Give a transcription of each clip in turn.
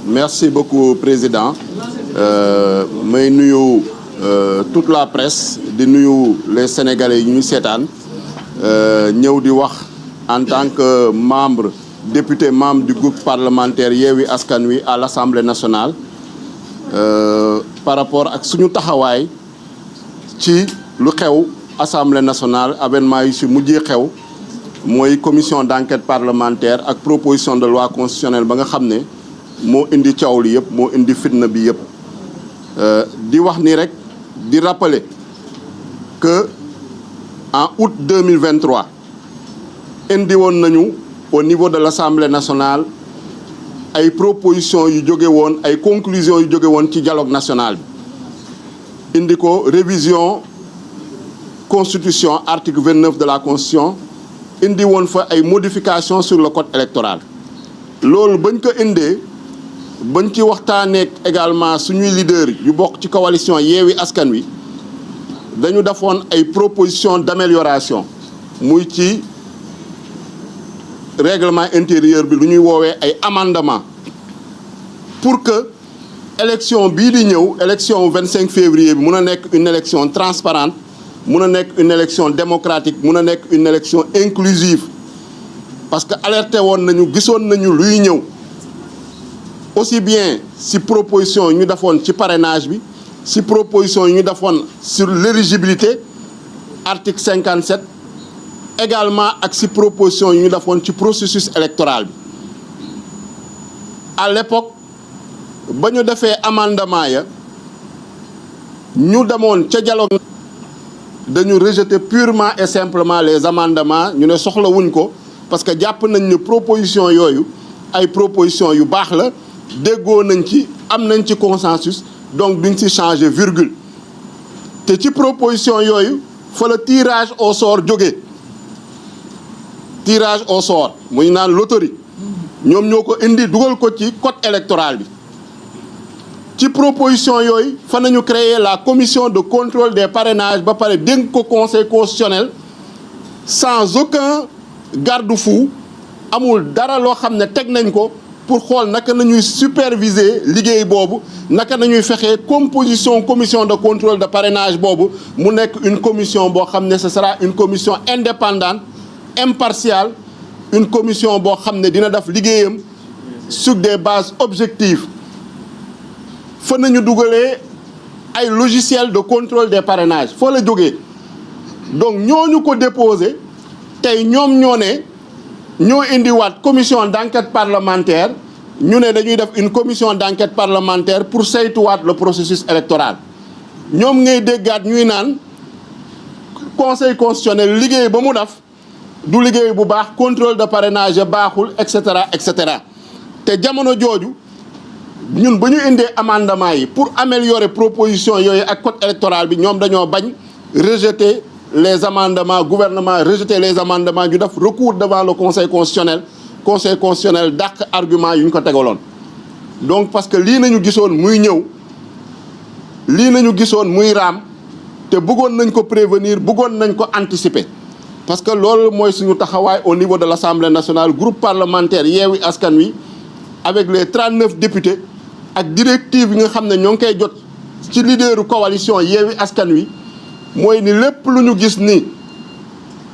Merci beaucoup, Président. May nuyu toute la presse di nuyu les Sénégalais yi ñu seetaan ñëw di wax en tant que membre député membre du groupe parlementaire Yewwi Askan Wi à l'Assemblée nationale par rapport ak suñu taxawaay ci lu xew Assemblée nationale avènement yi si mujjee xew mooy commission d'enquête parlementaire ak proposition de loi constitutionnelle ba nga xam ne moo indi coow li yëpp moo indi fitna bi yëpp di wax ni rek di rappeler que en août 2023 indi woon nañu au niveau de l'Assemblée nationale ay propositions yu jóge woon ay conclusions yu jóge woon ci dialogue national bi indi ko révision constitution article 29 de la constitution indi woon fa ay modifications sur le code électoral loolu bañ ko indee bañ ci waxtaanee également suñuy leader yu bokk ci coalition Yewwi Askan Wi dañu defoon ay propositions d'amélioration muy ci règlement intérieur bi lu ñuy woowee ay amendements pour que élection bii di ñëw élection 25 février bi mun a nekk une élection transparente mun a nekk une élection démocratique mun a nekk une élection inclusive parce que alerté woon nañu gisoon nañu luy ñëw aussi bien si proposition yi ñu defoon ci parrainage bi si proposition yi ñu defoon sur l'éligibilité article 57 également ak si proposition yi ñu defoon ci processus électoral bi à l'époque ba ñu defee amendement ya ñu demoon ca dialogue dañu rejeter purement et simplement les amendements ñu ne soxlawuñ ko parce que jàpp nañ ne proposition yooyu ay proposition yu baax la déggoo nañ ci am nañ ci consensus donc duñ ci changer virgule te ci proposition yooyu fa la tirage au sort jóge tirage au sort muy naan loterie ñoom ñoo ko indi dugal ko ci code électoral bi ci proposition yooyu fa nañu créer la commission de contrôle des parrainages ba pare dénk ko conseil constitutionnel sans aucun garde-fou amul dara loo xam ne teg nañ ko pour xool naka nañuy superviser liggéey boobu naka nañuy fexee composition commission de contrôle de parrainage boobu mu nekk une commission boo xam ne ce sera une commission indépendante impartiale une commission boo xam ne dina def liggéeyam sur des bases objectives fa nañu dugalee ay logiciel de contrôle des parrainages foo la jógee donc ñooñu ko déposé tey ñoom ñoo ne ñoo indiwaat commission d'enquête parlementaire ñu ne dañuy def une commission d'enquête parlementaire pour saytuwaat le processus électoral ñoom ngay déggaat ñuy naan conseil constitutionnel liggéey ba mu def du liggéey bu baax contrôle de parrainage baaxul et cetera et cetera te jamono jooju ñun ba ñu indee amendement yi pour améliorer proposition yooyu ak code électoral bi ñoom dañoo bañ rejeter les amendements gouvernement rejeter les amendements ñu def recours devant le conseil constitutionnel dàq argument yu ñu ko tegaloon donc parce que lii nañu gisoon muy ñëw lii nañu gisoon muy raam te bëggoon nañ ko prévenir bëggoon nañ ko anticiper parce que loolu mooy suñu taxawaay au niveau de l'Assemblée nationale groupe parlementaire Yewwi Askan Wi avec les 39 députés ak directive yi nga xam ne ñoo ngi koy jot ci leaderu coalition Yewwi Askan Wi mooy ni lépp lu ñu gis ni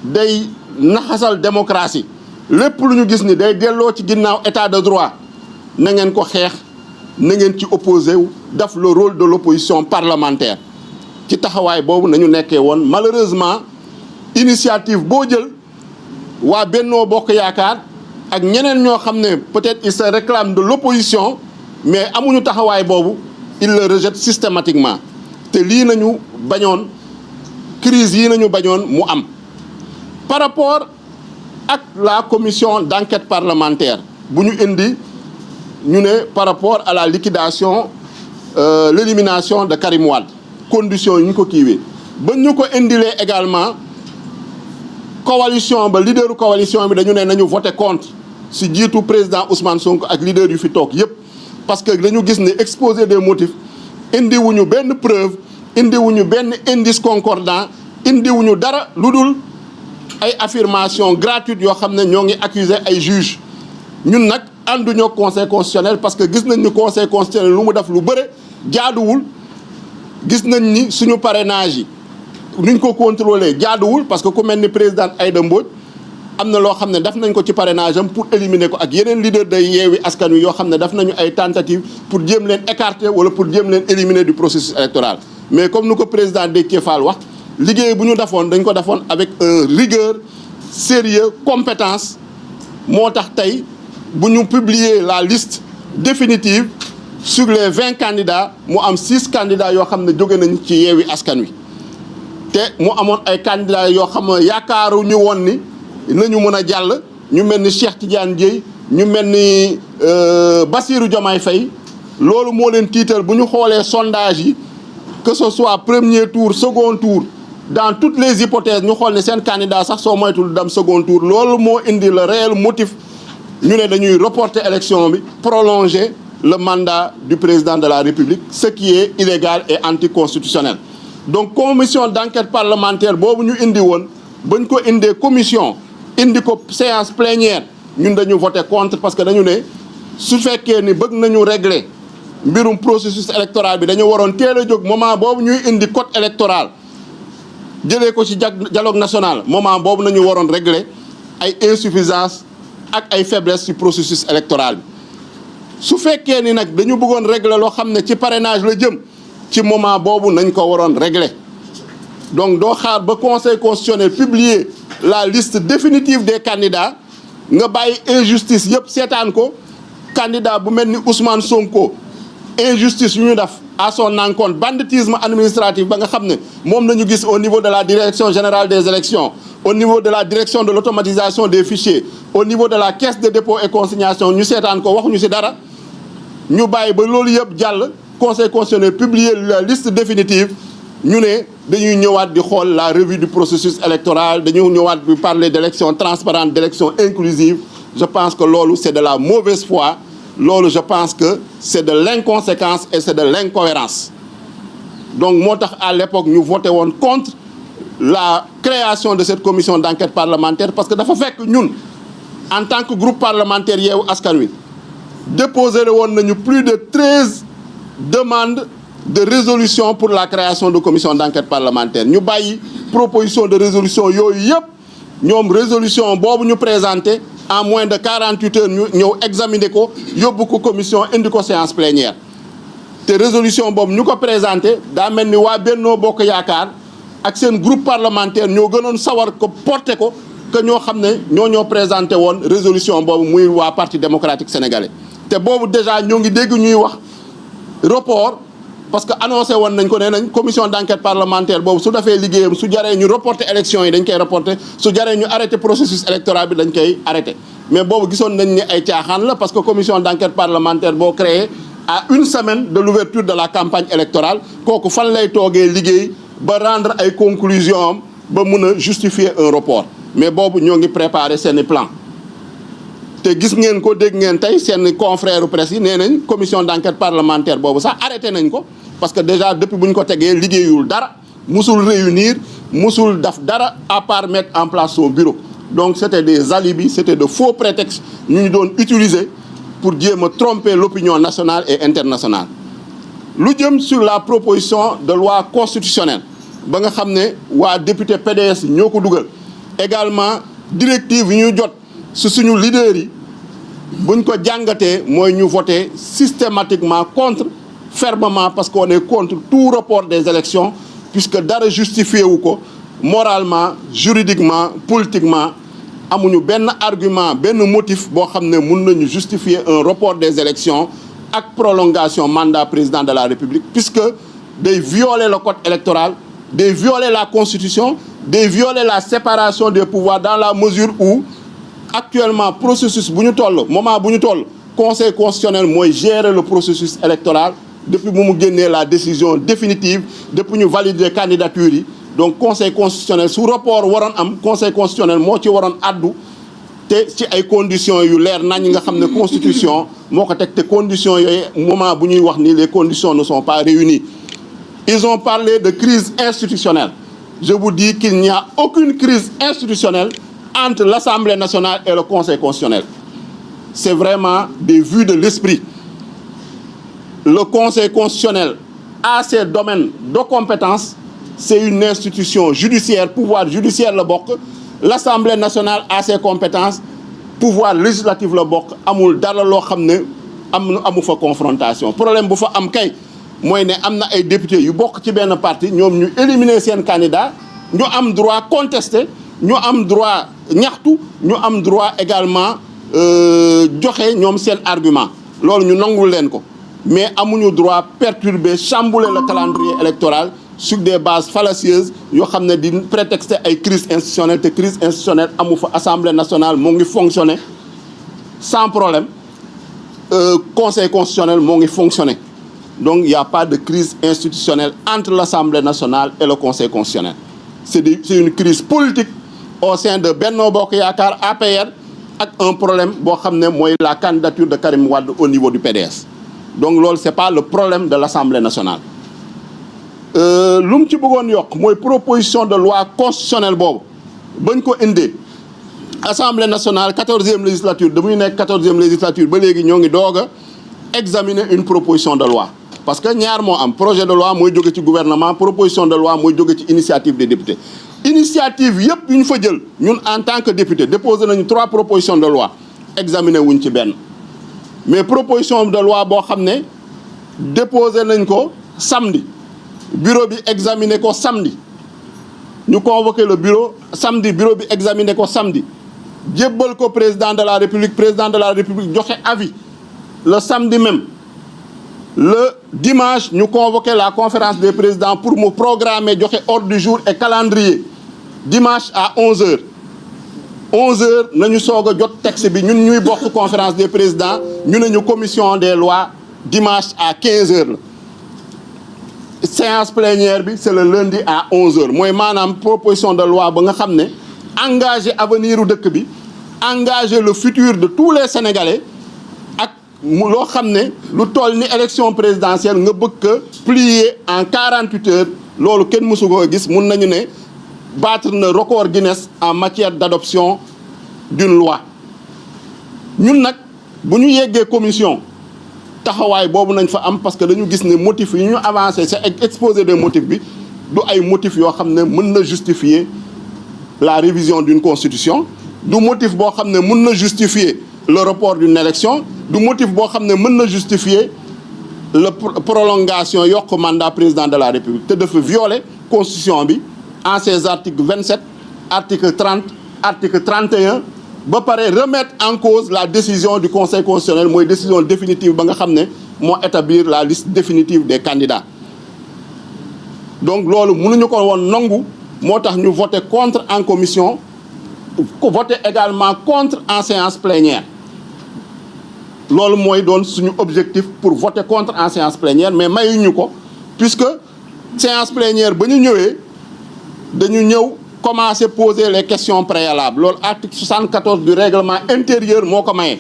day naxasal démocratie lépp lu ñu gis ni day delloo ci ginnaaw état de droit na ngeen ko xeex na ngeen ci opposé wu def le rôle de l'opposition parlementaire ci taxawaay boobu nañu nekkee woon malheureusement initiative boo jël waa Bennoo Bokk Yaakaar ak ñeneen ñoo xam ne peut-être ils se réclament de l'opposition mais amuñu taxawaay boobu ils le rejettent systématiquement te lii nañu bañoon crise yi nañu bañoon mu am par rapport ak la commission d'enquête parlementaire bu ñu indi ñu ne par rapport à la liquidation l'élimination de Karim Wade conditions yi ñu ko kiiwee ba ñu ko indilee également coalition ba leaderu coalition bi dañu ne nañu voter contre si jiitu président Ousmane Sonko ak leader yu fi toog yépp parce que dañu gis ne exposé des motifs indi wuñu benn preuve indi wuñu benn indice concordant indi wuñu dara lu dul ay affirmation gratuite yoo xam ne ñoo ngi accuser ay juges ñun nag ànduñoo conseil constitutionnel parce que gis nañ ni conseil constitutionnel lu mu def lu bëre jaaduwul gis nañ ni suñu parrainage yi nuñ ko contrôler jaaduwul parce que ku mel ni président Aïda Mbodj am na loo xam ne def nañ ko ci parrainage am pour éliminer ko ak yeneen leader day Yewwi Askan Wi yoo xam ne def nañu ay tentatives pour jéem leen écarter wala pour jéem leen éliminer du processus électoral mais comme nu ko président Déthié Fall wax liggéey bu ñu defoon dañ ko defoon avec rigueur sérieux compétence moo tax tey bu ñu publier la liste définitive sur les 20 candidats mu am 6 candidats yoo xam ne jóge nañ ci Yewwi Askan Wi te mu amoon ay candidats yoo xam ne yaakaaruñu woon ni nañu mën a jàll ñu mel ni Cheikh Tidiane Dièye ñu mel ni Bassirou Diomaye Faye loolu moo leen tiital bu ñu xoolee sondage yi que ce soit premier tour second tour dans toutes les hypothèses ñu xool ne seen candidat sax soo moytul dem second tour loolu moo indi le réel motif ñu ne dañuy reporter élection bi prolonger le mandat du président de la République ce qui est illégal et anticonstitutionnel donc commission d'enquête parlementaire boobu ñu indi woon bañ ko indee commission indi ko séance plénière ñun dañu voté contre parce que dañu ne su fekkee ni bëgg nañu régler mbirum processus électoral bi dañu waroon teel a jóg moment boobu ñuy indi code électoral jëlee ko ci dialogue national moment boobu nañu waroon régler ay insuffisance ak ay faiblesse ci processus électoral bi su fekkee ni nag dañu bëggoon régler loo xam ne ci parrainage la jëm ci moment boobu nañ ko waroon régler donc doo xaar ba conseil constitutionnel publier la liste définitive des candidats nga bàyyi injustice yëpp seetaan ko candidat bu mel ni Ousmane Sonko injustice yu ñu def à son encontre banditisme administratif ba nga xam ne moom la ñu gis au niveau de la direction générale des élections au niveau de la direction de l'automatisation des fichiers au niveau de la caisse de dépôt et consignation ñu seetaan ko waxuñu ci dara ñu bàyyi ba loolu yëpp jàll conseil constitutionnel publier la liste définitive ñu ne dañuy ñëwaat di xool la revue du processus électoral dañuy ñëwaat di parler d'élections transparentes d'élections inclusives je pense que loolu c'est de la mauvaise foi loolu je pense que c'est de l'inconséquence et c'est de l'incohérence donc moo tax à l'époque ñu voté woon contre la création de cette commission d'enquête parlementaire parce que dafa fekk ñun en tant que groupe parlementaire Yewwi Askan Wi déposé woon nañu plus de 13 demandes de résolution pour la création de commission d'enquête parlementaire ñu bàyyi proposition de résolution yooyu yëpp ñoom résolution boobu ñu présenté en moins de 48 heures ñu ñëw examiner ko yóbbu ko commission indi ko séance plénière te résolution boobu ñu ko présenté daa mel ni waa Benno Bokk Yaakaar ak seen groupe parlementaire ñoo gënoon sawar ko porter ko que ñoo xam ne ñoo présenté woon résolution boobu muy waa Parti démocratique sénégalais te boobu déjà ñoo ngi dégg ñuy wax report parce que annoncé woon nañ ko nee nañ commission d'enquête parlementaire boobu su defee liggéeyam su jaree ñu reporter élection yi dañ koy reporter su jaree ñu arrêter processus électoral bi dañ koy arrêter mais boobu gisoon nañ ni ay caaxaan la parce que commission d'enquête parlementaire boo créé à une semaine de l'ouverture de la campagne électorale kooku fan lay toogee liggéey ba rendre ay conclusions am ba mun a justifier un report mais boobu ñoo ngi préparer seeni plan te gis ngeen ko dégg ngeen tey seen confrère presse yi nee nañ commission d'enquête parlementaire boobu sax arrêté nañ ko parce que déjà depuis bu ñu ko tegee liggéeyul dara musul réunir musul daf dara à part mettre en place son bureau donc c'était des alibis c'était de faux prétextes ñu doon utiliser pour jéem a tromper l'opinion nationale et internationale lu jëm sur la proposition de loi constitutionnelle ba nga xam ne waa député PDS ñoo ko dugal également directive yi ñu jot su suñu leaders yi buñ ko jàngatee mooy ñu voter systématiquement contre fermement parce qu'on est contre tout report des élections puisque dara justifié wu ko moralement juridiquement politiquement amuñu benn argument benn motif boo xam ne mun nañu justifier un report des élections ak prolongation mandat président de la République puisque day violer le code électoral day violer la constitution day violer la séparation des pouvoirs dans la mesure où actuellement processus bu ñu toll moment bu ñu toll conseil constitutionnel mooy gérer le processus électoral depuis bu mu génnee la décision définitive depuis ñu valider candidature yi donc conseil constitutionnel su report waroon am conseil constitutionnel moo ci waroon addu te ci ay conditions yu leer nañ nga xam ne constitution moo ko teg te conditions yooyu moment bu ñuy wax ni les conditions ne sont pas réunies. Ils ont parlé de crise institutionnelle. Je vous dis qu'il n'y a aucune crise institutionnelle entre l'Assemblée nationale et le Conseil constitutionnel. C'est vraiment des vues de l'esprit. Le Conseil constitutionnel a ses domaines de compétences. C'est une institution judiciaire, pouvoir judiciaire la bokk. L'Assemblée nationale a ses compétences, pouvoir législatif la bokk. Amul dara loo xam ne amu fa confrontation. Problème bu fa am kay mooy ne am na ay députés yu bokk ci benn parti ñoom ñu éliminer seen candidat ñu am droit contester ñu am droit ñaxtu ñu am droit également joxe ñoom seen argument loolu ñu nangul leen ko mais amuñu droit perturber chambouler le calendrier électoral sur des bases fallacieuses yoo xam ne di prétexter ay crise institutionnelle te crise institutionnelle amu fa. Assemblée nationale moo ngi fonctionner sans problème, Conseil constitutionnel moo ngi fonctionner. Donc il n'y a pas de crise institutionnelle entre l'Assemblée nationale et le Conseil constitutionnel. C'est une crise politique au sein de Benno Bokk Yaakaar APR ak un problème boo xam ne mooy la candidature de Karim Wade au niveau du PDS. Donc loolu c'est pas le problème de l'Assemblée nationale. Lu mu ci bëggoon yokk mooy proposition de loi constitutionnelle boobu bañ ko indee Assemblée nationale 14e législature damuy nekk 14e législature ba léegi ñoo ngi doog a examiner une proposition de loi. Parce que ñaar moo am projet de loi mooy jóge ci gouvernement, proposition de loi mooy jóge ci initiative des députés. Initiative yëpp yu ñu fa jël ñun en tant que député déposé nañu 3 propositions de loi examiné wuñ ci benn. Mais proposition de loi boo xam ne déposé nañ ko samedi bureau bi examiné ko samedi ñu convoqué le bureau samedi bureau bi examiné ko samedi jébbal ko président de la République joxe avis le samedi même. Le dimanche ñu convoqué la conférence des présidents pour mu programmer joxe ordre du jour et calendrier dimanche à 11h. 11h nañu soog a jot texte bi ñun ñuy bokk conférence des présidents ñu ne ñu commission des lois dimanche à 15h la. Séance plénière bi c'est le lundi à 11h mooy maanaam proposition de loi ba nga xam ne engagé avenir u dëkk bi engagé le futur de tous les Sénégalais. Loo xam ne lu toll ni élection présidentielle nga bëgg ko plier en 48 heures loolu kenn mësu ko gis mun nañu ne battre na record Guinness en matière d'adoption d'une loi. ñun nag bu ñu yeggee commission taxawaay boobu nañ fa am parce que dañu gis ne motifs yi ñu avancé c'est exposé des motifs bi du ay motifs yoo xam ne mën na justifier la révision d'une constitution du motif boo xam ne mën na justifier le report d'une élection du motif boo xam ne mën na justifier la prolongation yokk mandat président de la République te dafa violer constitution bi en ses articles 27 article 30 article 31 ba pare remettre en cause la décision du Conseil constitutionnel mooy décision définitive ba nga xam ne moo établir la liste définitive des candidats. Donc loolu mënuñu ko woon nangu moo tax ñu voter contre en commission voter également contre en séance plénière. Loolu mooy doon suñu objectif pour voter contre en séance plénière mais mayuñu ko puisque séance plénière ba ñu ñëwee dañu ñëw commencer poser les questions préalables loolu article 74 du règlement intérieur moo ko maye.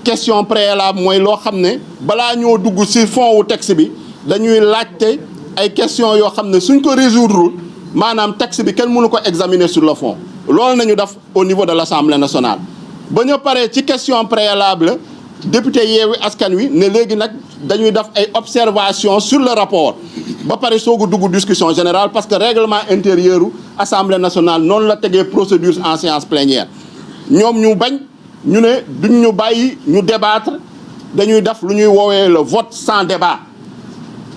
Question préalable mooy loo xam ne balaa ñoo dugg ci fond wu texte bi dañuy laajte ay questions yoo xam ne suñ ko résoudre maanaam texte bi kenn mënu ko examiner sur le fond loolu nañu def au niveau de l'Assemblée nationale. ba ñu paree ci question préalable député Yewwi Askan Wi ne léegi nag dañuy def ay observations sur le rapport ba pare soog a dugg discussion générale parce que règlement intérieur u Assemblée nationale noonu la tegee procédure en séance plénière. ñoom ñu bañ ñu ne duñ ñu bàyyi ñu débattre dañuy def lu ñuy woowee le vote sans débat.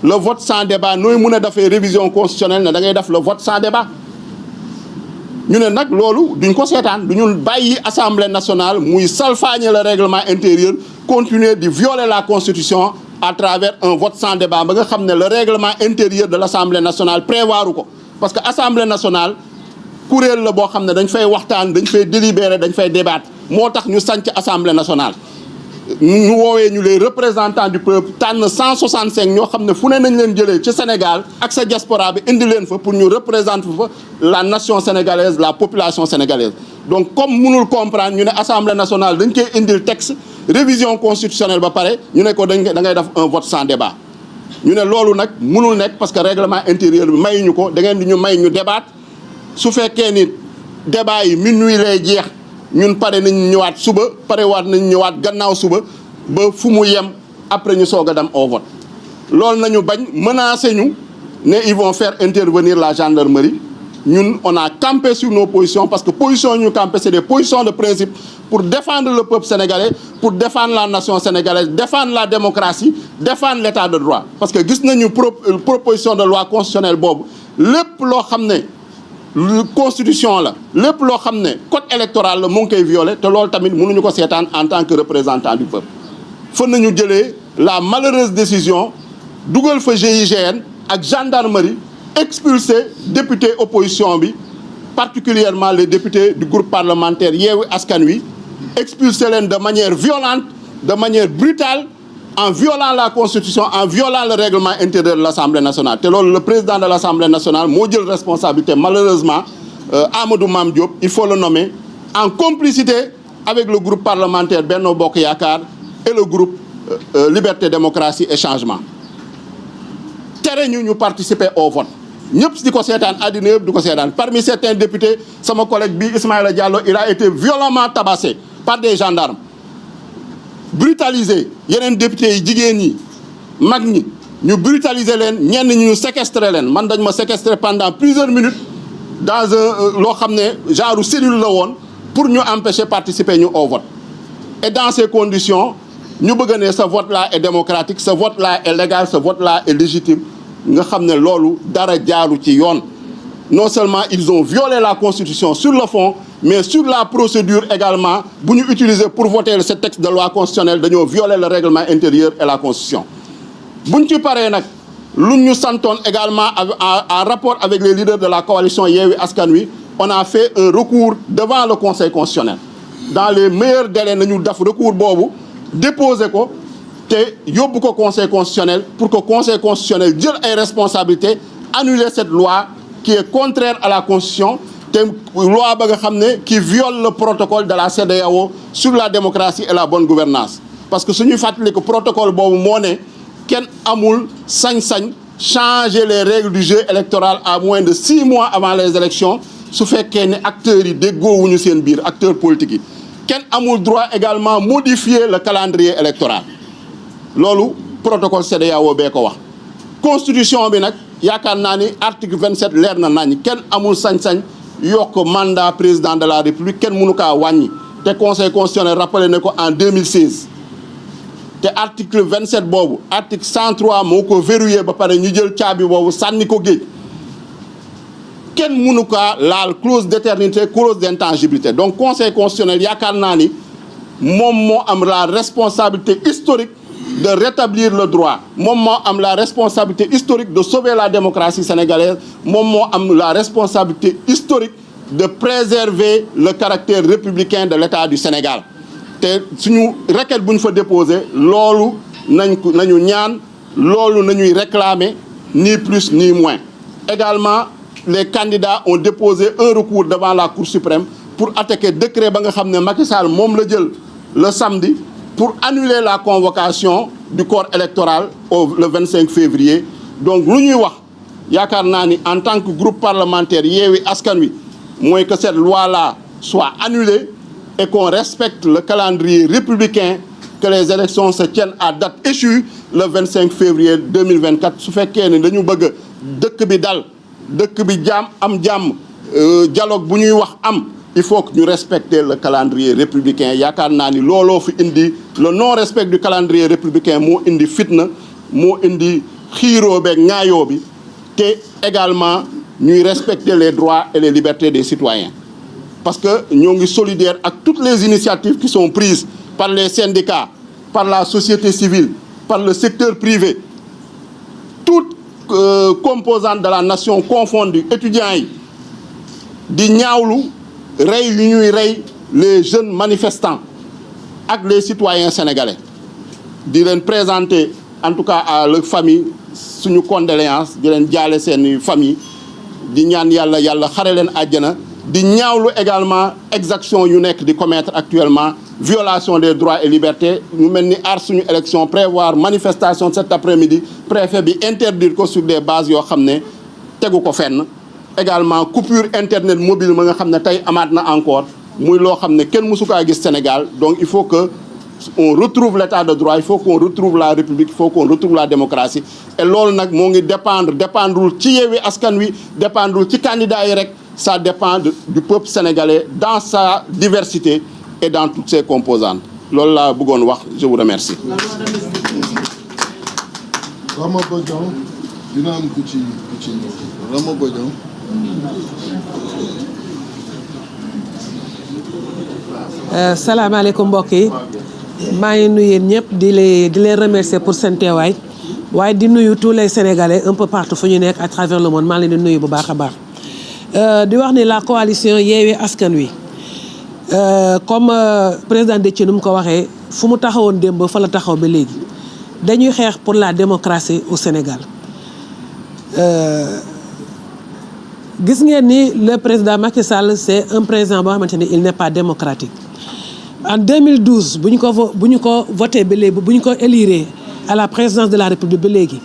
Le vote sans débat nooy mën a defee révision constitutionnelle ne da ngay def le vote sans débat. ñu ne nag loolu duñ ko seetaan duñu bàyyi Assemblée nationale muy salfaañe le règlement intérieur continuer di violer la constitution à travers un vote sans débat ba nga xam ne le règlement intérieur de l'Assemblée nationale prévoiru ko parce que Assemblée nationale kuréel la boo xam ne dañ fay waxtaan dañ fay délibérer dañ fay débattre moo tax ñu sanc Assemblée nationale ñu woowee ñu les représentants du peuple tànn 165 ñoo xam ne fu ne nañ leen jëlee ci Sénégal ak sa diaspora bi indi leen fa pour ñu représenter fa la nation sénégalaise, la population sénégalaise. Donc comme mënul comprendre ñu ne assemblée nationale dañ koy indil texte révision constitutionnelle ba pare ñu ne ko da ngay def un vote sans débat ñu ne loolu nag mënul nekk parce que règlement intérieur bi mayuñu ko da ngeen di ñu may ñu débat su fekkee ni débat yi minuit lay jeex. ñun pare nañ ñëwaat suba pare waat nañ ñëwaat gannaaw suba ba fu mu yem après ñu soog a dem au vote loolu nañu bañ menacé ñu ne ils vont faire intervenir la gendarmerie ñun on a campé sur nos positions parce que position ñu campé c'est des positions de principe pour défendre le peuple sénégalais pour défendre la nation sénégalaise défendre la démocratie défendre l'état de droit parce que gis nañu proposition de loi constitutionnelle boobu lépp loo xam ne constitution la lépp loo xam ne code électoral la mu ngi koy violé te loolu tamit mënuñu ko seetaan en tant que représentant du peuple fa nañu jëlee la malheureuse décision dugal fa GIGN ak gendarmerie expulser député opposition bi particulièrement les députés du groupe parlementaire Yewwi Askan Wi expulser leen de manière violente de manière brutale en violant la constitution en violant le règlement intérieur de l'Assemblée nationale te loolu le président de l'Assemblée nationale moo jël responsabilité malheureusement Amadou Mame Diop il faut le nommer en complicité avec le groupe parlementaire Benno Bokk Yaakaar et le groupe Liberté Démocratie et Changement tere ñu participer au vote ñëpp di ko seetaan àddina yëpp di ko seetaan parmi certains députés sama collègue bi Ismaïla Diallo il a été violemment tabassé par des gendarmes brutaliser yeneen députés yi jigéen ñi mag ñi ñu brutaliser leen ñenn ñi ñu séquestrer leen man dañ ma séquestrer pendant plusieurs minutes dans un loo xam ne genre cellule la woon pour ñu empêcher participer ñu au vote et dans ces conditions ñu bëgg ne ce vote là est démocratique ce vote là est légal ce vote là est légitime nga xam ne loolu dara jaaru ci yoon non seulement ils ont violé la constitution sur le fond mais sur la procédure également bu ñu utiliser pour voter ce texte de loi constitutionnelle dañoo violer le règlement intérieur et la constitution buñ ci paree nag lu ñu santoon également en rapport avec les leaders de la coalition Yewwi Askan Wi on a fait un recours devant le conseil constitutionnel dans les meilleurs délais nañu def recours boobu déposer ko te yóbbu ko conseil constitutionnel pour que conseil constitutionnel jël ay responsabilités annuler cette loi qui est contraire à la constitution te loi ba nga xam ne qui viole le protocole de la CEDEAO sur la démocratie et la bonne gouvernance parce que suñuy fàttali ko protocole boobu moo ne kenn amul sañ-sañ changer les règles du jeu électoral à moins de 6 mois avant les élections su fekkee ne acteurs yi déggoowuñu seen biir acteurs politiques yi kenn amul droit également modifier le calendrier électoral loolu protocole CEDEAO bee ko wax constitution bi nag yaakaar naa ni article 27 leer na nañ kenn amul sañ-sañ yokk mandat président de la république kenn mënu kaa wàññi te conseil constitutionnel rappelé ne ko en 2016 te article 27 boobu article 103 moo ko verrouillé ba pare ñu jël caabi boobu sànni ko géej kenn mënu kaa laal clause d'éternité clause d'intangibilité donc conseil constitutionnel yaakaar naa ni moom moo am la responsabilité historique de rétablir le droit moom moo am la responsabilité historique de sauver la démocratie sénégalaise moom moo am la responsabilité historique de préserver le caractère républicain de l'État du Sénégal te suñu requête bu ñu fa déposé loolu nañu ñaan loolu nañuy réclamer ni plus ni moins également les candidats ont déposé un recours devant la Cour suprême pour attaquer décret ba nga xam ne Macky Sall moom la jël le samedi pour annuler la convocation du corps électoral le 25 février donc lu ñuy wax yaakaar naa ni en tant que groupe parlementaire Yewwi Askan Wi mooy que cette loi-là soit annulée et qu'on respecte le calendrier républicain que les élections se tiennent à date échue le 25 février 2024 su fekkee ne dañu bëgg dëkk bi dal dëkk bi am jàmm dialogue bu ñuy wax am il faut que ñu respecter le calendrier républicain yaakaar naa ni looloo fi indi le non respect du calendrier républicain moo indi fitna moo indi xiiroo beeg ŋaayoo bi te également ñuy respecter les droits et les libertés des citoyens parce que ñoo ngi solidaire ak toutes les initiatives qui sont prises par les syndicats par la société civile par le secteur privé toutes composantes de la nation confondues étudiants yi di ñaawlu rey yu ñuy rey les jeunes manifestants ak les citoyens sénégalais di leen présenter en tout cas à leur famille suñu condoléances di leen jaale seen famille di ñaan yàlla xare leen àjjana di ñaawlu également exaction yu nekk di commettre actuellement violation des droits et libertés ñu mel ni aar suñu élection prévoir manifestation cet après-midi préfet bi interdire ko sur des bases yoo xam ne tegu ko fenn également coupure internet mobile ma nga xam ne tey amaat na encore muy loo xam ne kenn mësu kaa gis Sénégal. Donc il faut que on retrouve l'état de droit, il faut qu'on retrouve la République, il faut qu'on retrouve la démocratie. Et loolu nag moo ngi dépendrul ci Yewwi Askan Wi dépendrul ci candidat yi rek, ça dépend du peuple sénégalais dans sa diversité et dans toutes ses composantes. Loolu laa bëggoon wax, je vous remercie. Rama Bodian dina am ku ci Rama Bodian. Salaamaaleykum mbokk yi maa ngi nuyu yéen ñëpp di leen remercier pour seen teewaay waaye di nuyu tous les Sénégalais un peu partout fu ñu nekk à travers le monde maa ngi leen di nuyu bu baax a baax. di wax ni la coalition Yewwi Askan Wi comme président Déthié nu mu ko waxee fu mu taxawoon démb fa la taxaw ba léegi dañuy xeex pour la démocratie au Sénégal. gis ngeen ni le président Macky Sall c'est un président boo xamante ni il n'est pas démocratique. En 2012 bu ñu ko voté ba léegi bu ñu ko élire à la présidence de la République ba léegi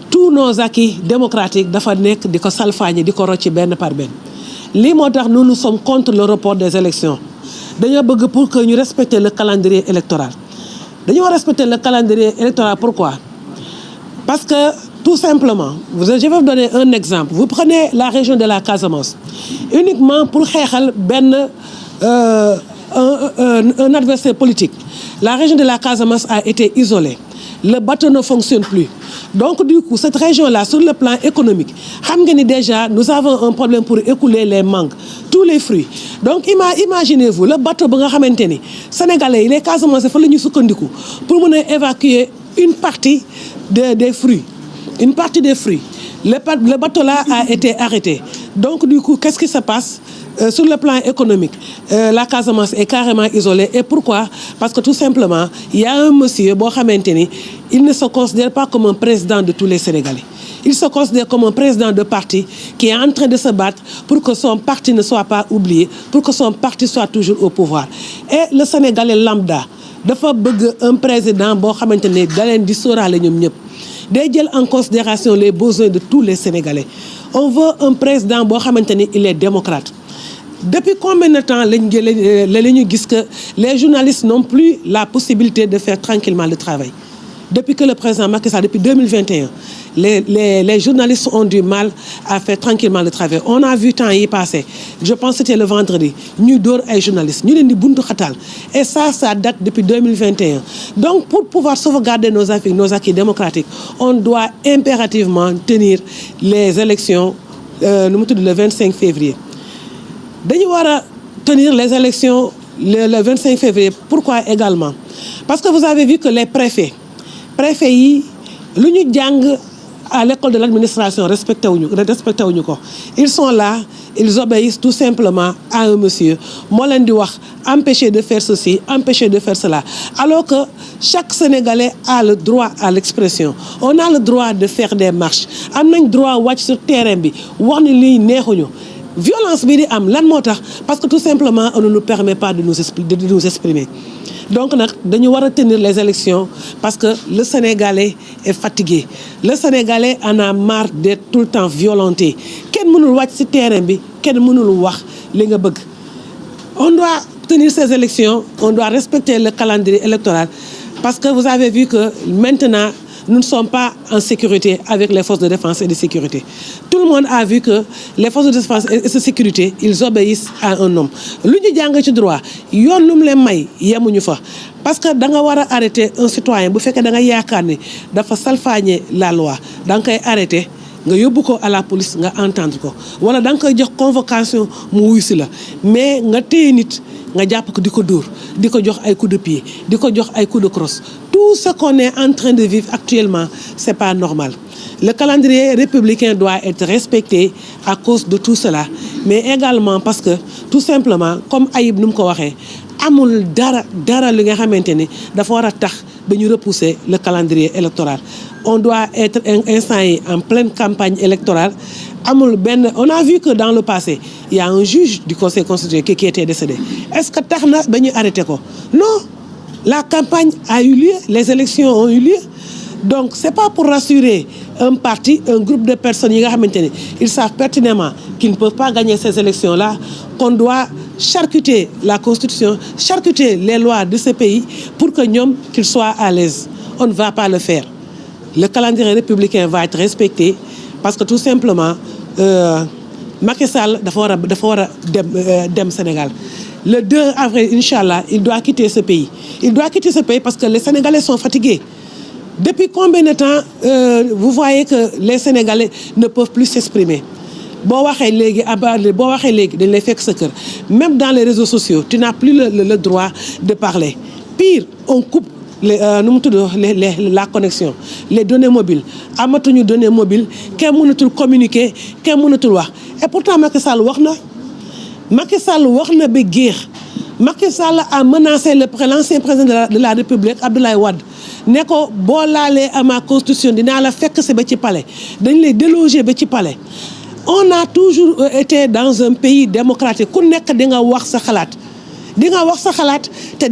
tous nos acquis démocratiques dafa nekk di ko salfaañe di ko rocci benn par benn. lii moo tax nous sommes contre le report des élections dañoo bëgg pour que ñu respecter le calendrier électoral. dañoo respecter le calendrier électoral pourquoi? Parce que tout simplement je vais vous donner un exemple. Vous prenez la région de la Casamance uniquement pour xeexal benn un adversaire politique. La région de la Casamance a été isolée. Le bateau ne fonctionne plus. Donc du coup, cette région-là, sur le plan économique, déjà, nous avons un problème pour écouler les mangues, tous les fruits. Donc imaginez-vous, le bateau, Sénégalais, les Casamance, il faut pour évacuer une partie des fruits. Une partie des fruits. Le bateau-là a été arrêté. Donc du coup, qu'est-ce qui se passe? Sur le plan économique, la Casamance est carrément isolée. Et pourquoi? Parce que tout simplement, il y a un monsieur, il ne se considère pas comme un président de tous les Sénégalais. Il se considère comme un président de parti qui est en train de se battre pour que son parti ne soit pas oublié, pour que son parti soit toujours au pouvoir. Et le Sénégalais lambda, dafa bëgg un président boo xamante ne da leen di sóoraale ñoom ñëpp. day jël en considération les besoins de tous les Sénégalais. On veut un président boo xamante ni il est démocrate. Depuis combien de temps lañu gis que les journalistes n'ont plus la possibilité de faire tranquillement le travail? Depuis que le président Macky Sall, depuis 2021, les journalistes ont du mal à faire tranquillement le travail. On a vu temps y passer. Je pense que c'était le vendredi. Nous dor ay journalistes. Nous leen di buntu xatal. Et ça date depuis 2021. Donc pour pouvoir sauvegarder nos acquis démocratiques, on doit impérativement tenir les élections le 25 février. Dañu war a tenir les élections le 25 février. Pourquoi également? Parce que vous avez vu que les préfets yi lu ñu jàng à l'école de l'administration respecté wuñu ko. Ils sont là, ils obéissent tout simplement à un monsieur moo leen di wax empêcher de faire ceci, empêcher de faire cela. Alors que chaque Sénégalais a le droit à l'expression. On a le droit de faire des marches. Am nañ droit wàcc sur terrain bi wax ni lii neexuñu. Violence bi di am lan moo tax parce que tout simplement on ne nous permet pas de nous exprimer. Donc nag dañu war a tenir les élections parce que le Sénégalais est fatigué. Le Sénégalais en a marre d'être tout le temps violenté. Kenn mënul wàcc ci terrain bi, kenn mënul wax li nga bëgg. On doit tenir ces élections, on doit respecter le calendrier électoral parce que vous avez vu que maintenant nous ne sommes pas en sécurité avec les forces de défense et de sécurité. Tout le monde a vu que les forces de défense et de sécurité, ils obéissent à un homme. Lu ñu jàng ci droit yoon lu mu leen may yemuñu fa parce que da nga war a arrêter un citoyen bu fekkee da nga yaakaar ne dafa salfaañe la loi da nga koy arrêter nga yóbbu ko à la police nga entendre ko wala da nga koy jox convocation mu wuy si la mais nga téye nit nga jàpp ko di ko dóor di ko jox ay coups de pied di ko jox ay coups de crosse. Tout ce qu'on est en train de vivre actuellement, c'est pas normal. Le calendrier républicain doit être respecté à cause de tout cela, mais également parce que tout simplement, comme Ayib nous ko waxee, amul dara li nga xamante ni dafa war a tax ba ñu repousser le calendrier électoral. On doit être instant yi en pleine campagne électorale. Amul benn, on a vu que dans le passé il y a un juge du Conseil constitutionnel qui était décédé. Est-ce que tax na ba ñu arrêté ko? Non, la campagne a eu lieu, les élections ont eu lieu. Donc c'est pas pour rassurer un parti, un groupe de personnes yi nga xamante ni ils savent pertinemment qu'ils ne peuvent pas gagner ces élections-là qu'on doit charcuter la constitution, charcuter les lois de ce pays pour que ñoom qu'ils soient à l'aise. On ne va pas le faire. Le calendrier républicain va être respecté parce que tout simplement Macky Sall dafa war a dem Sénégal. Le 2 avril, Inch'Allah, il doit quitter ce pays. Il doit quitter ce pays parce que les Sénégalais sont fatigués. Depuis combien de temps vous voyez que les Sénégalais ne peuvent plus s'exprimer? Boo waxee léegi dañ lay fekk sa kër. Même dans les réseaux sociaux, tu n'as plus le droit de parler. Pire, on coupe la connexion, les données mobiles. Amatuñu données mobiles, kenn mënatul communiquer, kenn mënatul wax. Et pourtant Macky Sall wax na ba géex. Macky Sall a menacé l'ancien président de la République, Abdoulaye Wade. Ne ko boo laalee à ma constitution dinaa la fekk si ba ci palais, dañ lay déloger ba ci palais. On a toujours été dans un pays démocratique. Ku nekk di nga wax sa xalaat. Di nga wax sa xalaat te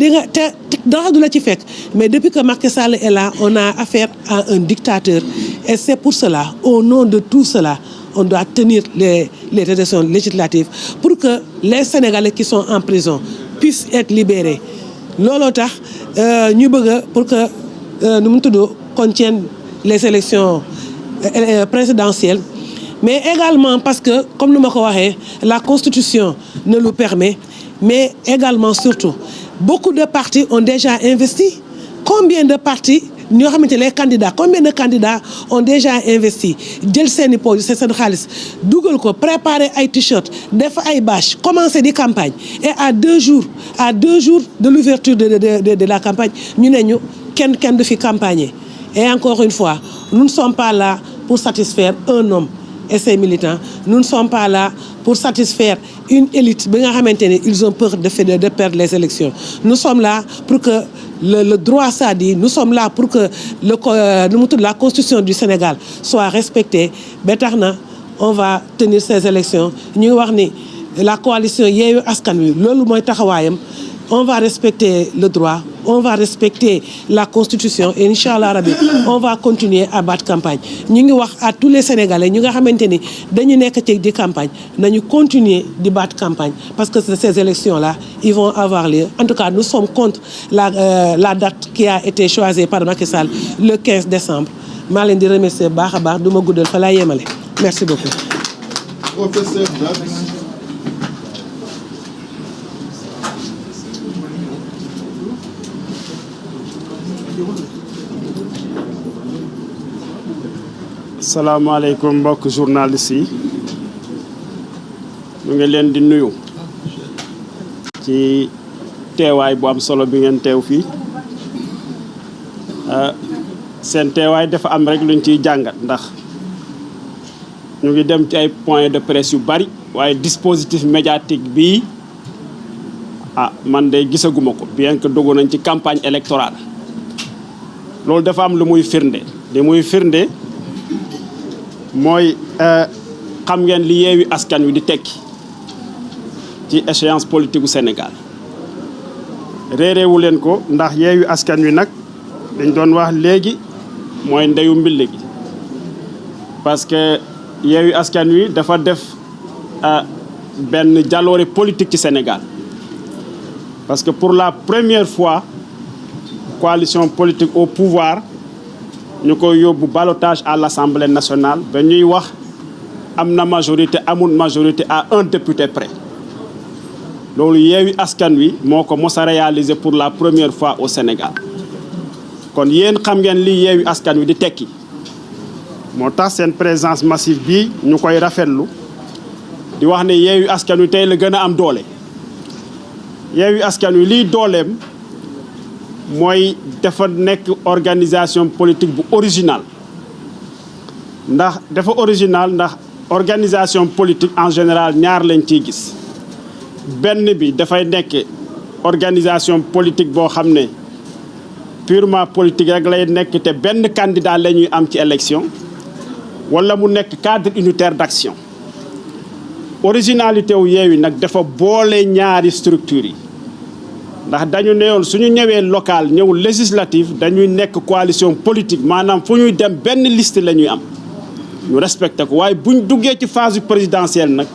dara du la ci fekk. Mais depuis que Macky Sall est là, on a affaire à un dictateur. Et c'est pour cela, au nom de tout cela, on doit tenir les élections législatives pour que les Sénégalais qui sont en prison puissent être libérés. Looloo tax ñu bëgg pour que qu'on tienne les élections présidentielles. Mais également parce que, comme nous m'avons dit, la Constitution nous le permet, mais également, surtout, beaucoup de partis ont déjà investi. Combien de partis, les candidats, combien de candidats ont déjà investi? Jël seeni poche, c'est seen xaalis, dugal ko, préparer ay t-shirt, def ay bâche, commencer des campagnes. Et à 2 jours de l'ouverture de la campagne, ñu ne ñu kenn du fi campagner. Et encore une fois, nous ne sommes pas là pour satisfaire un homme et ses militants. Nous ne sommes pas là pour satisfaire une élite. Ils ont peur de perdre les élections. Nous sommes là pour que le droit ça dit. Nous sommes là pour que la constitution du Sénégal soit respectée. On va tenir ces élections. La coalition Yewwi Askan Wi, loolu mooy taxawaayam. On va respecter le droit, on va respecter la constitution et Inch'Allah Rabbi, on va continuer à battre campagne. Ñu ngi wax à tous les Sénégalais ñi nga xamante ni dañu nekk ci di campagne nañu continuer di battre campagne parce que ces élections-là, ils vont avoir lieu. En tout cas, nous sommes contre la date qui a été choisie par Macky Sall le 15 décembre. maa leen di remercier baax a baax du ma guddal fa laa yemale. Merci beaucoup. Professeur Jacques. salaamaaleykum mbokk journalistes yi ñu ngi leen di nuyu ci teewaay bu am solo bi ngeen teew fii seen teewaay dafa am rek luñ ciy jàngat ndax ñu ngi dem ci ay points de presse yu bari waaye dispositif médiatique bii man de gisaguma ko bien que dugg nañ ci campagne électorale loolu dafa am lu muy firnde li muy firnde mooy xam ngeen li Yewwi Askan Wi di tekki ci échéance politique u Sénégal réeréewu leen ko ndax Yewwi Askan Wi nag dañ doon wax léegi mooy ndeyu mbill gi parce que Yewwi Askan Wi dafa def benn jaloore politique ci Sénégal parce que pour la première fois coalition politique au pouvoir ñu koy yóbbu ballottage à l'Assemblée nationale ba ñuy wax am na majorité amul majorité à 1 député près loolu Yewwi Askan Wi moo ko mos a réaliser pour la première fois au Sénégal kon yéen xam ngeen li Yewwi Askan Wi di tekki moo tax seen présence massive bi ñu koy rafetlu di wax ne Yewwi Askan Wi tey la gën a am doole Yewwi Askan Wi liy dooleem mooy dafa nekk organisation politique bu original ndax dafa original ndax organisation politique en général ñaar lañ ciy gis benn bi dafay nekk organisation politique boo xam ne purement politique rek lay nekk te benn candidat la ñuy am ci élection wala mu nekk cadre unitaire d'action originalité wu Yewwi nag dafa boole ñaari structures yi ndax dañu ne woon suñu ñëwee local ñëw législative dañuy nekk coalition politique maanaam fu ñuy dem benn liste la ñuy am ñu respecté ko waaye buñ duggee ci phase présidentielle nag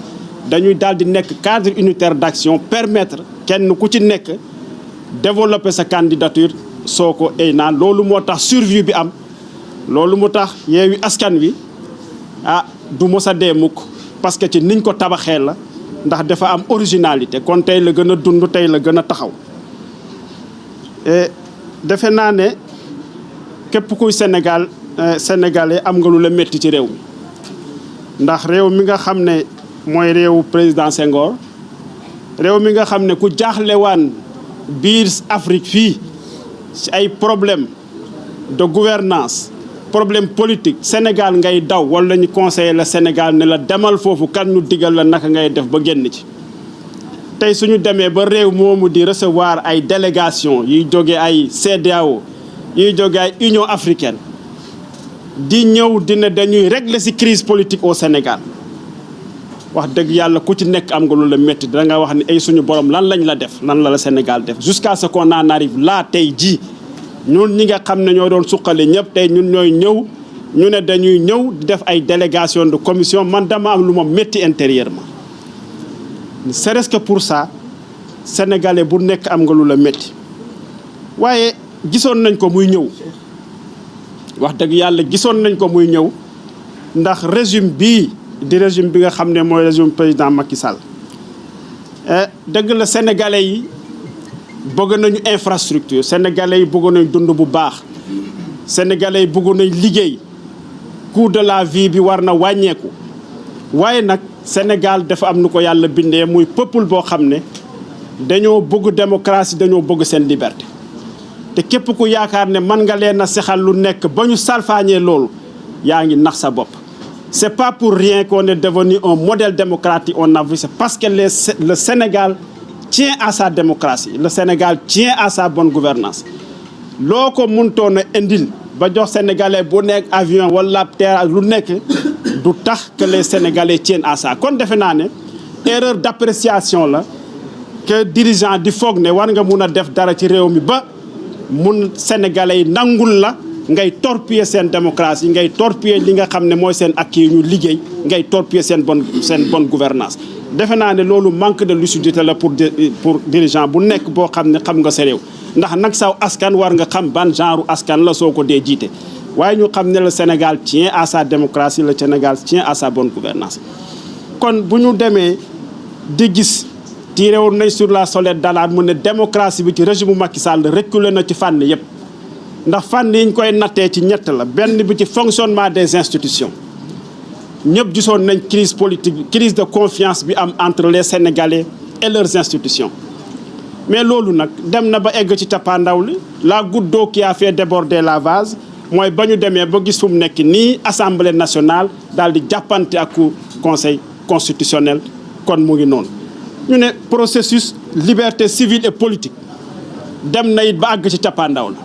dañuy daal di nekk cadre unitaire d'action permettre kenn ku ci nekk développer sa candidature soo ko ay naan loolu moo tax survie bi am loolu moo tax Yewwi Askan Wi du mos a dee mukk parce que ci niñ ko tabaxee la ndax dafa am originalité kon tey la gën a dund tey la gën a taxaw defe naa ne képp kuy sénégalais am nga lu la métti ci réew mi ndax réew mi nga xam ne mooy réewu président Senghor réew mi nga xam ne ku jaaxlewaan biir Afrique fii ci ay problème de gouvernance problème politique Sénégal ngay daw wala ñu conseiller la Sénégal ne la demal foofu kan ñu digal la naka ngay def ba génn ci tey suñu demee ba réew moomu di recevoir ay délégation yuy jóge ay CEDEAO yuy jóge ay Union africaine di ñëw dina dañuy régler ci crise politique au Sénégal wax dëgg yàlla ku ci nekk am nga lu la métti da nga wax ni ay suñu borom lan lañ la def lan la Sénégal def jusqu'à ce qu'on en arrive là tey jii ñun ñi nga xam ne ñoo doon suqali ñëpp tey ñun ñooy ñëw ñu ne dañuy ñëw di def ay délégation de commission man dama am lu ma métti intérieurement c'est que pour ça sénégalais bu nekk am nga lu la métti waaye gisoon nañ ko muy ñëw wax dëgg yàlla gisoon nañ ko muy ñëw ndax régime bii di régime bi nga xam ne mooy régime président Macky Sall dëgg la sénégalais yi bëgg nañu infrastructure sénégalais yi bëgg nañ dund bu baax sénégalais yi bëgg nañ liggéey coût de la vie bi war na wàññeeku waaye nag Sénégal dafa am nu ko yàlla bindee muy peuple boo xam ne dañoo bëgg démocratie dañoo bëgg seen liberté te képp ku yaakaar ne mën nga leen a sexal lu nekk ba ñu salfaañee loolu yaa ngi nax sa bopp. C'est pas pour rien qu'on est devenu un modèle démocratique en Afrique, c'est parce que le Sénégal tient à sa démocratie, le Sénégal tient à sa bonne gouvernance loo ko mëntoon a indil ba jox sénégalais bu nekk avion wala terre lu nekk du tax que les sénégalais tiennent à ça kon defe naa ne erreur d'appréciation la que dirigeant di foog ne war nga mun a def dara ci réew mi ba mun sénégalais yi nangul la ngay torpiller seen démocratie ngay torpiller li nga xam ne mooy seen acquis ñu liggéey ngay torpiller seen bonne gouvernance defe naa ne loolu manque de lucidité la pour dirigeant bu nekk boo xam ne xam nga sa réew ndax nag saw askan war nga xam ban genre askan la soo ko dee jiite waaye ñu xam ne le Sénégal tient à sa démocratie le Sénégal tient à sa bonne gouvernance kon bu ñu demee di gis tiré woon nañ sur la sonnette d'alarme mu ne démocratie bi ci régime Macky Sall reculé na ci fànn yëpp ndax fànn yi ñu koy nattee ci ñett la benn bi ci fonctionnement des institutions ñëpp gisoon nañ crise politique crise de confiance bi am entre les Sénégalais et leurs institutions mais loolu nag dem na ba egg ci cappaandaw li la goutte d'eau qui a fait déborder la vase mooy ba ñu demee ba gis fu mu nekk nii Assemblée nationale daal di jàppante ak conseil constitutionnel kon mu ngi noonu ñu ne processus liberté civile et politique dem na it ba àgg ci cappaandaw la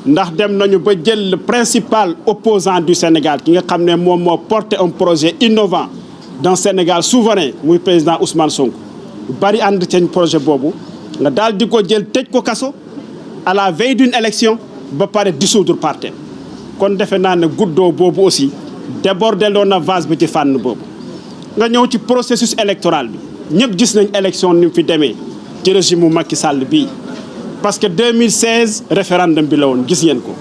ndax dem nañu ba jël le principal opposant du Sénégal ki nga xam ne moom moo porté un projet innovant d'un Sénégal souverain muy président Ousmane Sonko bari ànd ceeñ projet boobu nga daal di ko jël tëj ko kaso à la veille d'une élection ba pare dissoudre parti kon defe naa ne guddoo boobu aussi débordé loon na vase bi ci fànn boobu nga ñëw ci processus électoral bi ñëpp gis nañ élection ni mu fi demee ci régime mu Macky Sall bii parce que 2016 référendum bi la woon gis ngeen ko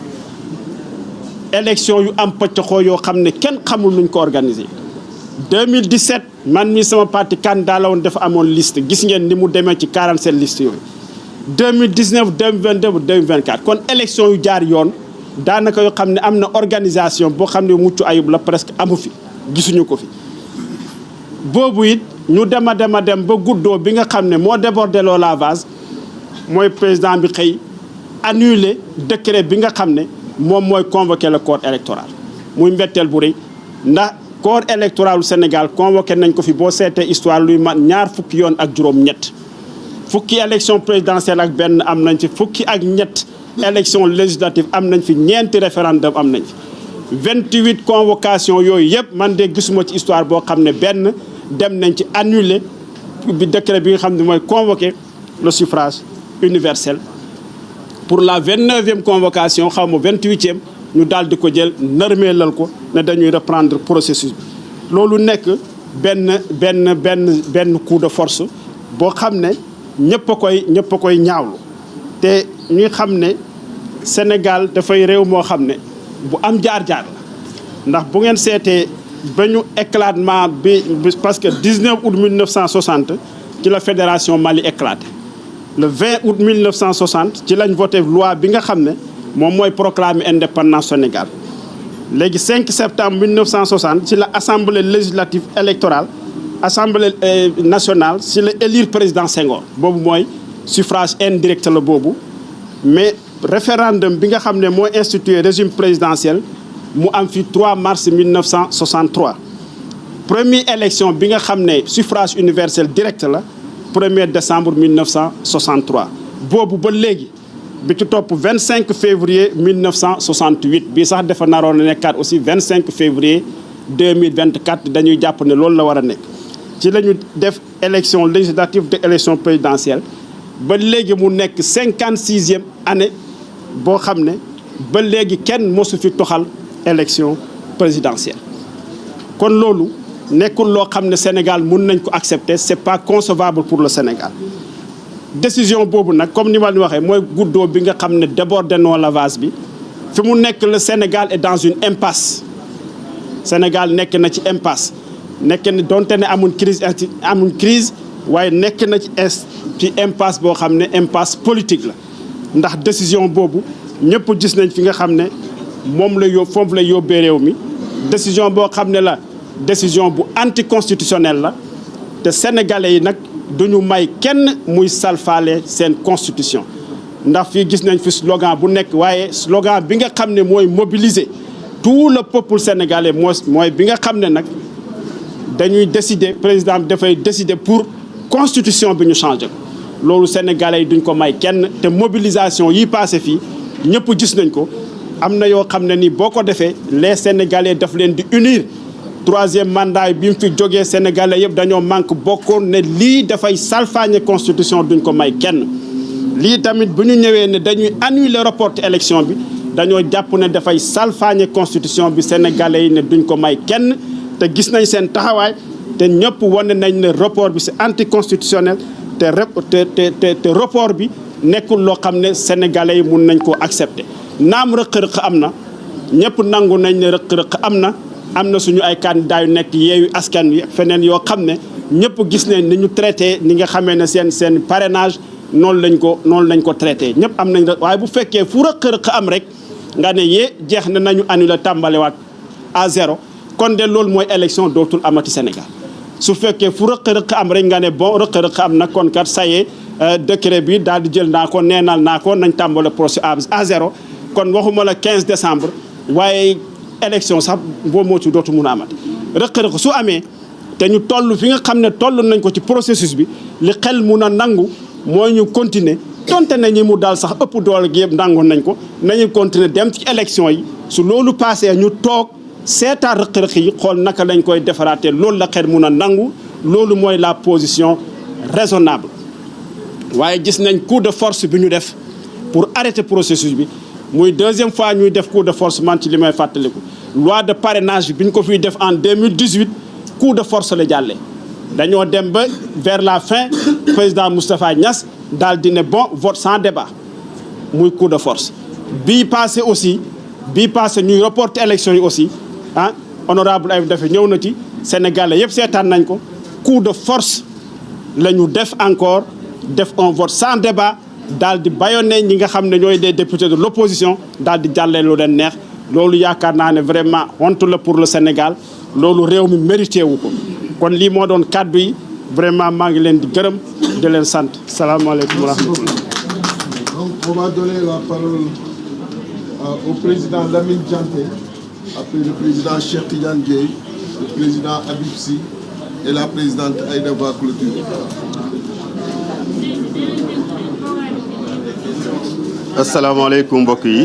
élection yu am pëccoxoo yoo xam ne kenn xamul nuñ ko organiser 2017 man mi sama parti candidat la woon dafa amoon liste gis ngeen ni mu demee ci 47 listes yooyu 2019 2022 2024 kon élection yu jaar yoon daanaka yoo xam ne am na organisation boo xam ne mucc ayib la presque amu fi gisuñu ko fi boobu it ñu dem ba guddoo bi nga xam ne moo débordé loo la vase mooy président bi xëy annuler décret bi nga xam ne moom mooy convoquer le corps électoral muy mbetteel bu rëy ndax corps électoral du Sénégal convoqué nañ ko fi boo seetee histoire luy mat ñaar fukki yoon ak juróom-ñett fukki élection présidentielle ak benn am nañ ci fukki ak ñett élection législative am nañ fi ñeenti référendum am nañ fi 28 convocation yooyu yëpp man de gisuma ci histoire boo xam ne benn dem nañ ci annuler bi décret bi nga xam ne mooy convoquer le suffrage universel pour la 29e convocation xaw ma 28e ñu daal di ko jël nërmeelal ko ne dañuy reprendre processus bi loolu nekk benn coup de force boo xam ne ñëpp a koy ñaawlu te ñuy xam ne Sénégal dafay réew moo xam ne bu am jaar-jaar la ndax bu ngeen seetee ba ñu éclatement bi parce que 19 août 1960 ci la fédération Mali éclaté le 20 août 1960 ci lañ voté loi bi nga xam ne moom mooy proclamer indépendance Sénégal léegi 5 septembre 1960 ci la assemblée législative électorale assemblée nationale ci la élire président Senghor boobu mooy suffrage indirect la boobu mais référendum bi nga xam ne mooy institué régime présidentiel mu am fi 3 mars 1963 première élection bi nga xam ne suffrage universel direct la 1er décembre 1963 boobu ba léegi bi ci topp 25 février 1968 bii sax dafa naroon a nekkaat aussi 25 février 2024 dañuy jàpp ne loolu la war a nekk ci la ñu def élection législative de élection présidentielle ba léegi mu nekk 56e année boo xam ne ba léegi kenn mosu fi toxal élection présidentielle kon loolu nekkul loo xam ne Sénégal mun nañ ko accepter c'est pas concevable pour le Sénégal décision boobu nag comme ni ma leen waxee mooy guddoo bi nga xam ne débordé noo la vase bi fi mu nekk le Sénégal est dans une impasse Sénégal nekk na ci impasse nekk na donte ne amul crise waaye nekk na ci impasse boo xam ne impasse politique la ndax décision boobu ñëpp gis nañ fi nga xam ne moom la foofu la yóbbee réew mi décision boo xam ne la décision bu anticonstitutionnelle la te sénégalais yi nag duñu may kenn muy salfaale seen constitution ndax fii gis nañ fi slogan bu nekk waaye slogan bi nga xam ne mooy mobiliser tout le peuple sénégalais mooy bi nga xam ne nag dañuy décider président bi dafay décider pour constitution bi ñu changé ko loolu sénégalais yi duñ ko may kenn te mobilisation yi passé fii ñëpp gis nañ ko am na yoo xam ne ni boo ko defee les sénégalais daf leen di unir 3e mandat bi mu fi jógee sénégalais yëpp dañoo manque bokkoon ne lii dafay salfaañe constitution duñ ko may kenn lii tamit bu ñu ñëwee ne dañuy annuler report élection bi dañoo jàpp ne dafay salfaañe constitution bi sénégalais yi ne duñ ko may kenn te gis nañ seen taxawaay te ñëpp wane nañ ne report bi c'est anticonstitutionnel te report bi nekkul loo xam ne sénégalais yi mun nañ koo accepter naam rëq-rëq am na ñëpp nangu nañ ne rëq-rëq am na suñu ay candidats yu nekk yeewu askan wi feneen yoo xam ne ñëpp gis nañ ni ñu traité ni nga xamee ne seen parrainage noonu lañ ko traité ñëpp am nañ waaye bu fekkee fu rëq-rëq am rek nga ne jeex na nañu annuler tàmbalewaat à 0 kon de loolu mooy élection dootul amati Sénégal su fekkee fu rëq-rëq am rek nga ne bon rëq-rëq am na kon kat ça y est décret bi daal di jël naa ko neenal naa ko nañ tàmbale procès à 0 kon waxuma la 15 décembre waaye élection sax boo moo ci dootu mun a amati rëq-rëq su amee te ñu toll fi nga xam ne toll nañ ko ci processus bi li xel mun a nangu mooy ñu continuer donte ne ñi mu daal sax ëpp doole gi yëpp nangu nañ ko nañu continuer dem ci élection yi su loolu passé ñu toog seetaan rëq-rëq yi xool naka lañ koy defaraatee loolu la xel mun a nangu loolu mooy la position raisonnable waaye gis nañ coup de force bi ñu def pour arrêter processus bi muy 2e fois ñuy def coup de force man ci li may fàttaliku loi de parrainage bi ñu ko fiy def en 2018 coup de force la jàllee dañoo dem ba vers la fin président Moustapha Niass daal di ne bon vote sans débat muy coup de force bii passé ñuy reporter élection yi aussi honorable Ayib Daffé ñëw na ci Sénégalais yëpp seetaan nañ ko coup de force la ñu def encore def un vote sans débat daal di bâillonner ñi nga xam ne ñooy des députés de l'opposition daal di jàllee lu leen neex loolu yaakaar naa ne vraiment honte la pour le Sénégal loolu réew mi mérité wu ko kon lii moo doon kàddu yi vraiment maa ngi leen di gërëm di leen sant salaamaaleykum wa rahmatullah. Donc on va donner la parole au président Lamine Dianté, après le président Cheikh Tidiane Dièye, le président Habib Sy et la présidente Aïda Ba Clotilde. asalaamaaleykum mbokk yi